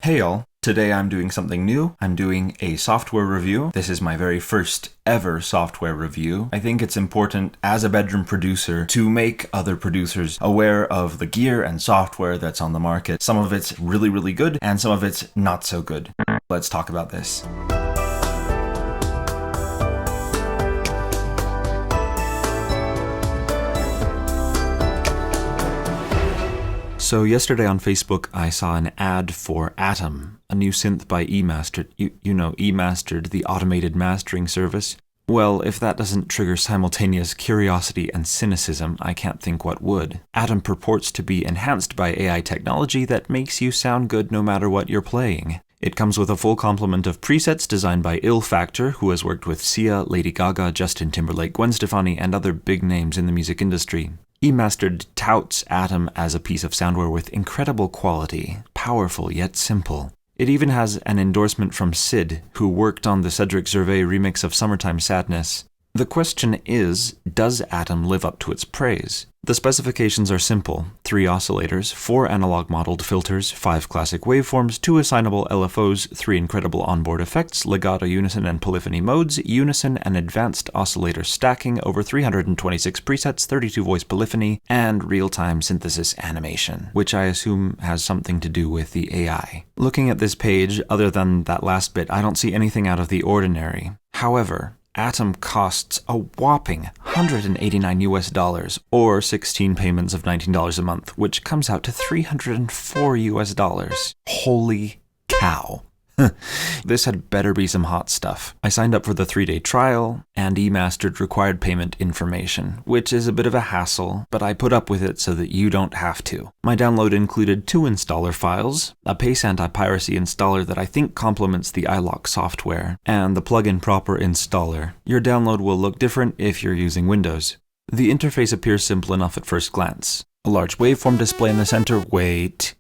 Hey y'all, today I'm doing something new. I'm doing a software review. This is my very first ever software review. I think it's important as a bedroom producer to make other producers aware of the gear and software that's on the market. Some of it's really, really good and some of it's not so good. Let's talk about this. So yesterday on Facebook, I saw an ad for Atom, a new synth by eMastered. You know eMastered, the automated mastering service. Well, if that doesn't trigger simultaneous curiosity and cynicism, I can't think what would. Atom purports to be enhanced by AI technology that makes you sound good no matter what you're playing. It comes with a full complement of presets designed by Il Factor, who has worked with Sia, Lady Gaga, Justin Timberlake, Gwen Stefani, and other big names in the music industry. eMastered touts Atom as a piece of soundware with incredible quality, powerful yet simple. It even has an endorsement from Sid, who worked on the Cedric Gervais remix of Summertime Sadness. The question is, does Atom live up to its praise? The specifications are simple: 3 oscillators, 4 analog modeled filters, 5 classic waveforms, 2 assignable LFOs, 3 incredible onboard effects, legato, unison, and polyphony modes, unison and advanced oscillator stacking, over 326 presets, 32 voice polyphony, and real-time synthesis animation, which I assume has something to do with the AI. Looking at this page, other than that last bit, I don't see anything out of the ordinary. However, Atom costs a whopping $189 or 16 payments of $19 a month, which comes out to $304. Holy cow. This had better be some hot stuff. I signed up for the 3-day trial, and eMastered required payment information, which is a bit of a hassle, but I put up with it so that you don't have to. My download included 2 installer files, a Pace anti-piracy installer that I think complements the iLok software, and the plugin proper installer. Your download will look different if you're using Windows. The interface appears simple enough at first glance. A large waveform display in the center. Wait.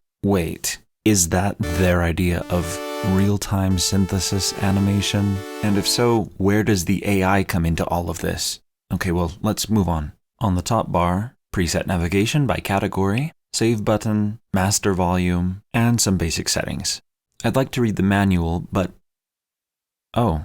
Is that their idea of real-time synthesis animation? And if so, where does the AI come into all of this? Okay, well, let's move on. On the top bar, preset navigation by category, save button, master volume, and some basic settings. I'd like to read the manual, but oh,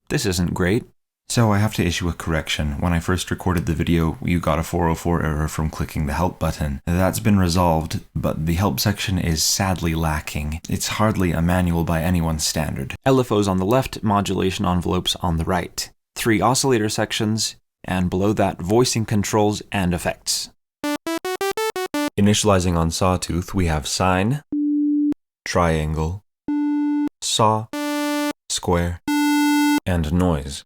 this isn't great. So I have to issue a correction. When I first recorded the video, you got a 404 error from clicking the help button. That's been resolved, but the help section is sadly lacking. It's hardly a manual by anyone's standard. LFOs on the left, modulation envelopes on the right. 3 oscillator sections, and below that, voicing controls and effects. Initializing on sawtooth, we have sine, triangle, saw, square, and noise.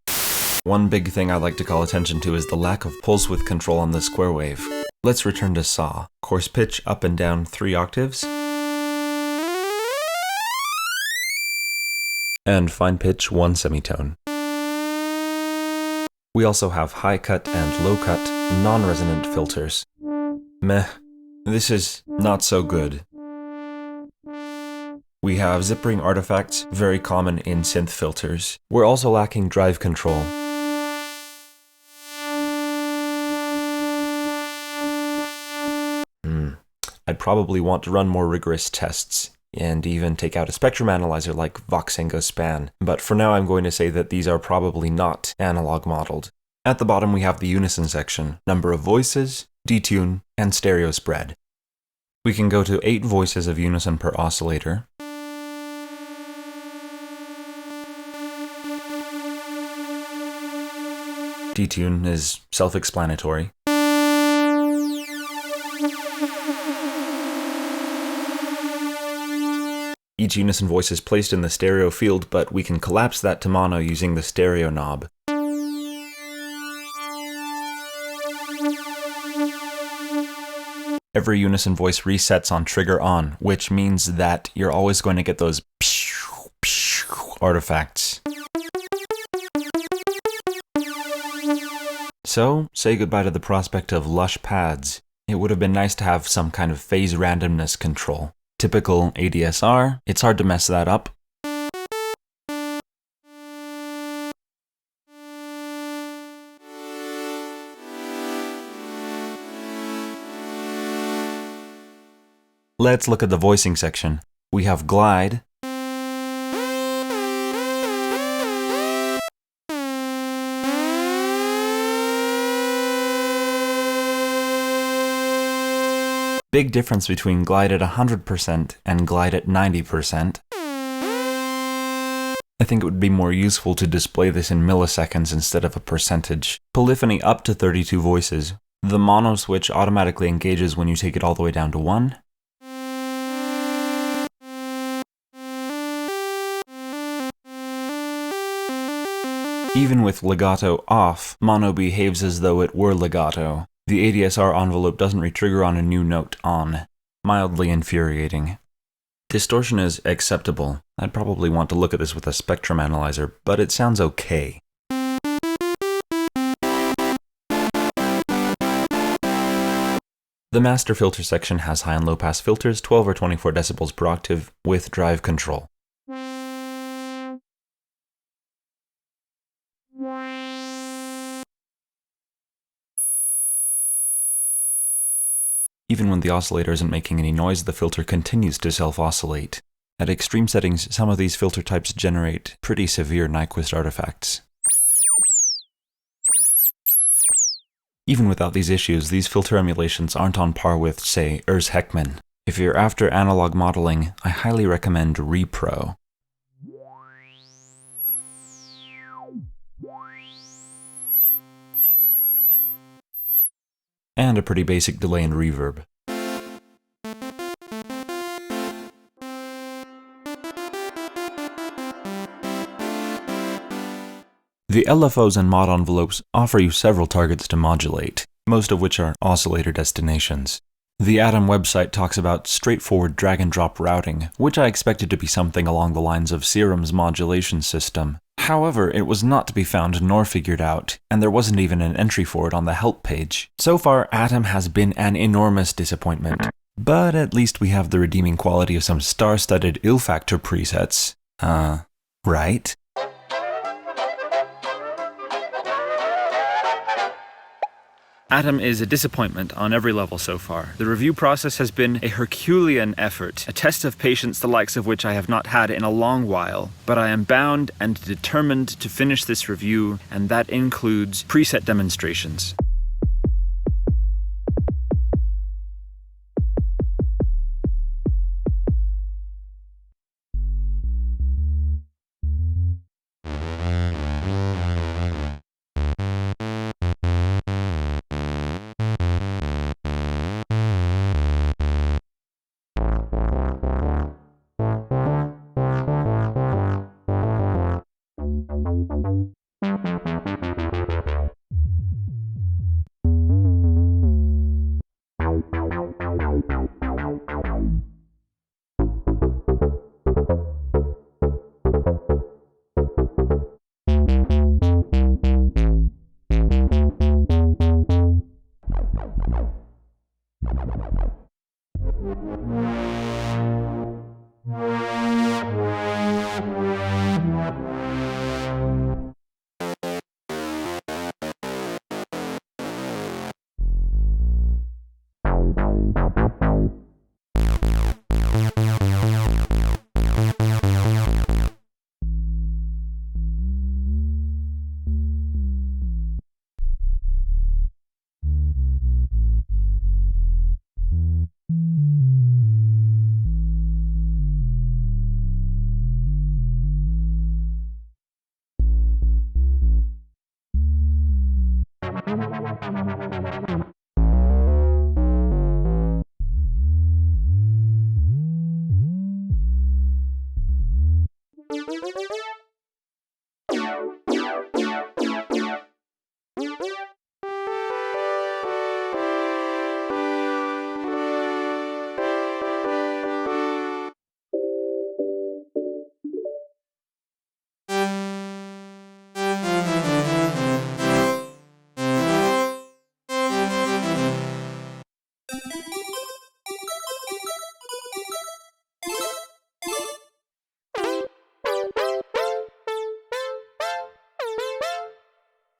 One big thing I'd like to call attention to is the lack of pulse width control on the square wave. Let's return to saw. Coarse pitch up and down 3 octaves. And fine pitch 1 semitone. We also have high cut and low cut, non-resonant filters. Meh. This is not so good. We have zippering artifacts, very common in synth filters. We're also lacking drive control. I'd probably want to run more rigorous tests, and even take out a spectrum analyzer like Voxengo Span, but for now I'm going to say that these are probably not analog modeled. At the bottom we have the unison section, number of voices, detune, and stereo spread. We can go to 8 voices of unison per oscillator. Detune is self-explanatory. Each unison voice is placed in the stereo field, but we can collapse that to mono using the stereo knob. Every unison voice resets on trigger on, which means that you're always going to get those pew, pew artifacts. So, say goodbye to the prospect of lush pads. It would have been nice to have some kind of phase randomness control. Typical ADSR, it's hard to mess that up. Let's look at the voicing section. We have glide, big difference between glide at 100% and glide at 90%. I think it would be more useful to display this in milliseconds instead of a percentage. Polyphony up to 32 voices. The mono switch automatically engages when you take it all the way down to 1. Even with legato off, mono behaves as though it were legato. The ADSR envelope doesn't retrigger on a new note on. Mildly infuriating. Distortion is acceptable. I'd probably want to look at this with a spectrum analyzer, but it sounds okay. The master filter section has high and low pass filters, 12 or 24 decibels per octave, with drive control. Even when the oscillator isn't making any noise, the filter continues to self-oscillate. At extreme settings, some of these filter types generate pretty severe Nyquist artifacts. Even without these issues, these filter emulations aren't on par with, say, Urs-Heckman. If you're after analog modeling, I highly recommend Repro. And a pretty basic delay and reverb. The LFOs and mod envelopes offer you several targets to modulate, most of which are oscillator destinations. The Atom website talks about straightforward drag-and-drop routing, which I expected to be something along the lines of Serum's modulation system. However, it was not to be found nor figured out, and there wasn't even an entry for it on the help page. So far, Atom has been an enormous disappointment. But at least we have the redeeming quality of some star-studded ill-factor presets. Right? Atom is a disappointment on every level so far. The review process has been a Herculean effort, a test of patience the likes of which I have not had in a long while. But I am bound and determined to finish this review, and that includes preset demonstrations.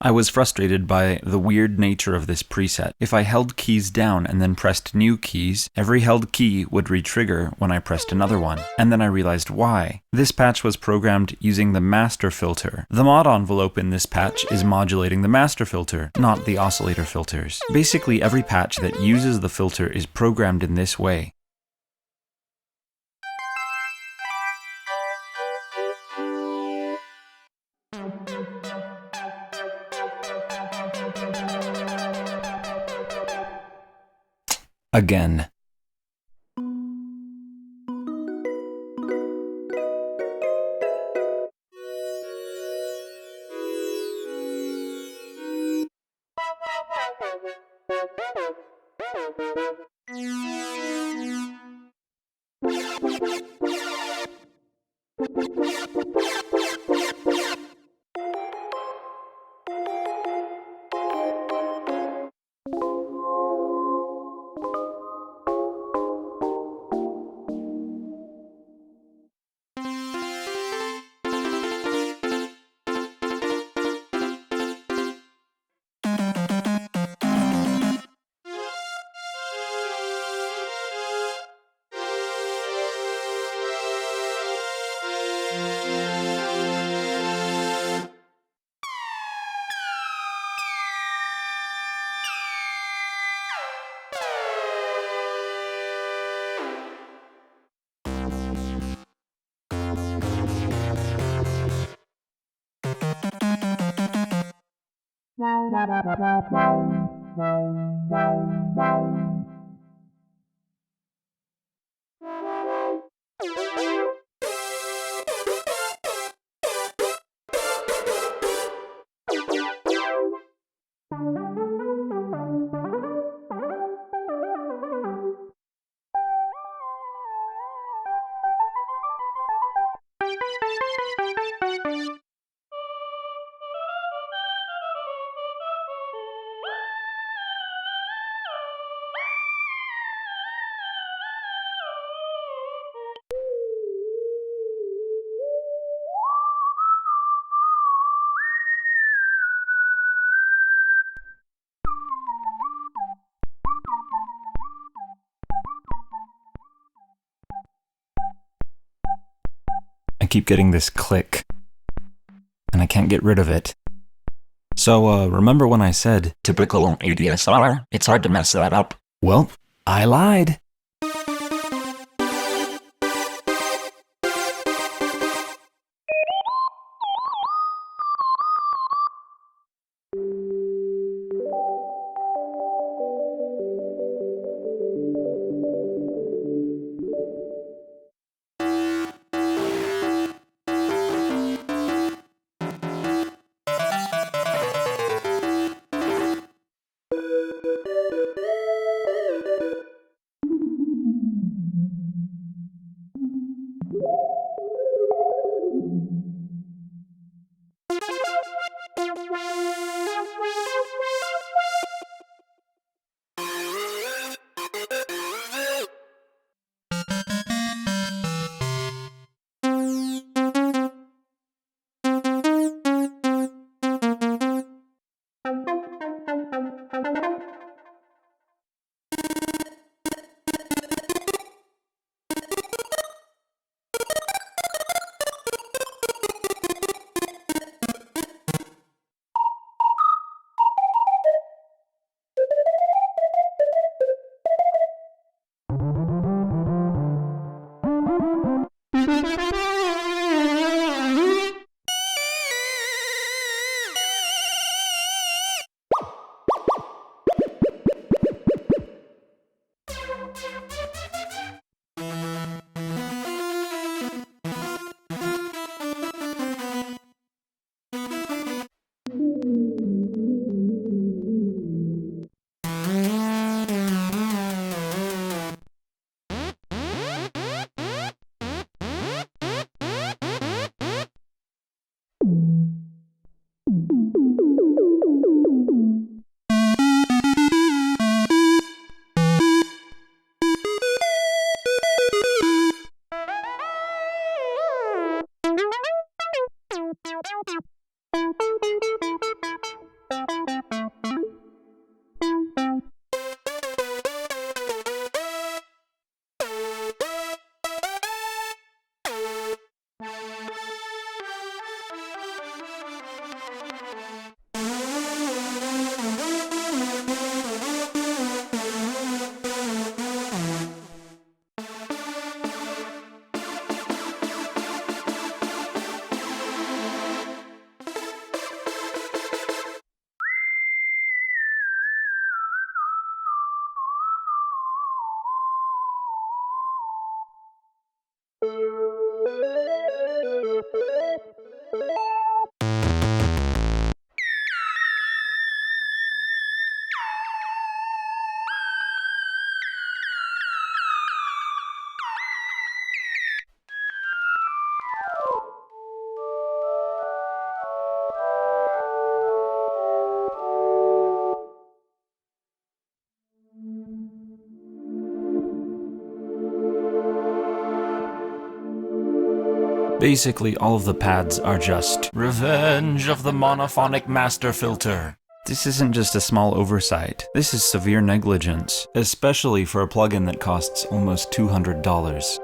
I was frustrated by the weird nature of this preset. If I held keys down and then pressed new keys, every held key would re-trigger when I pressed another one. And then I realized why. This patch was programmed using the master filter. The mod envelope in this patch is modulating the master filter, not the oscillator filters. Basically, every patch that uses the filter is programmed in this way. Again. I keep getting this click, and I can't get rid of it. So, remember when I said, typical ADSR, it's hard to mess that up. well, I lied. Basically, all of the pads are just Revenge of the monophonic master filter. This isn't just a small oversight. This is severe negligence, especially for a plugin that costs almost $200.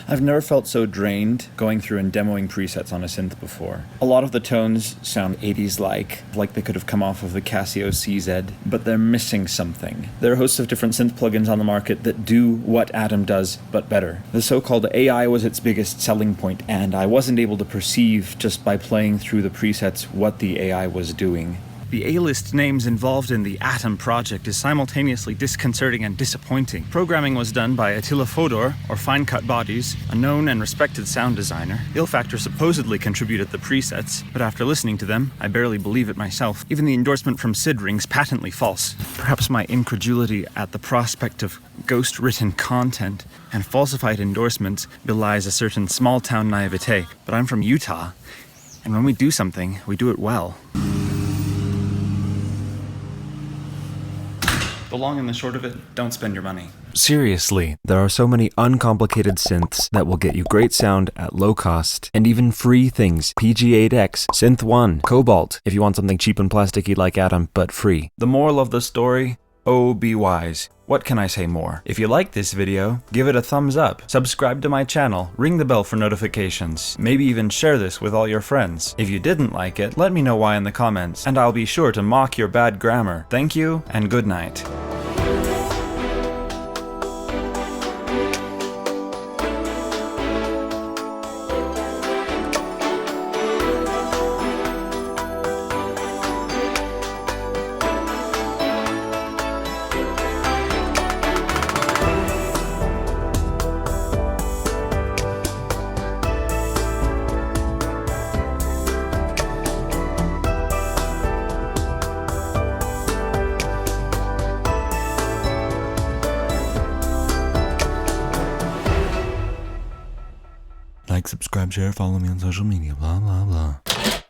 I've never felt so drained going through and demoing presets on a synth before. A lot of the tones sound 80s-like they could have come off of the Casio CZ, but they're missing something. There are hosts of different synth plugins on the market that do what Atom does, but better. The so-called AI was its biggest selling point, and I wasn't able to perceive just by playing through the presets what the AI was doing. The A-list names involved in the Atom project is simultaneously disconcerting and disappointing. Programming was done by Attila Fodor, or Fine Cut Bodies, a known and respected sound designer. Illfactor supposedly contributed the presets, but after listening to them, I barely believe it myself. Even the endorsement from Sid rings patently false. Perhaps my incredulity at the prospect of ghost-written content and falsified endorsements belies a certain small-town naivete, but I'm from Utah, and when we do something, we do it well. The long and the short of it, don't spend your money. Seriously, there are so many uncomplicated synths that will get you great sound at low cost, and even free things. PG8X, Synth 1, Cobalt, if you want something cheap and plasticky like Atom, but free. The moral of the story? Oh, be wise. What can I say more? If you like this video, give it a thumbs up, subscribe to my channel, ring the bell for notifications, maybe even share this with all your friends. If you didn't like it, let me know why in the comments, and I'll be sure to mock your bad grammar. Thank you, and good night. Like, subscribe, share, follow me on social media, blah, blah, blah.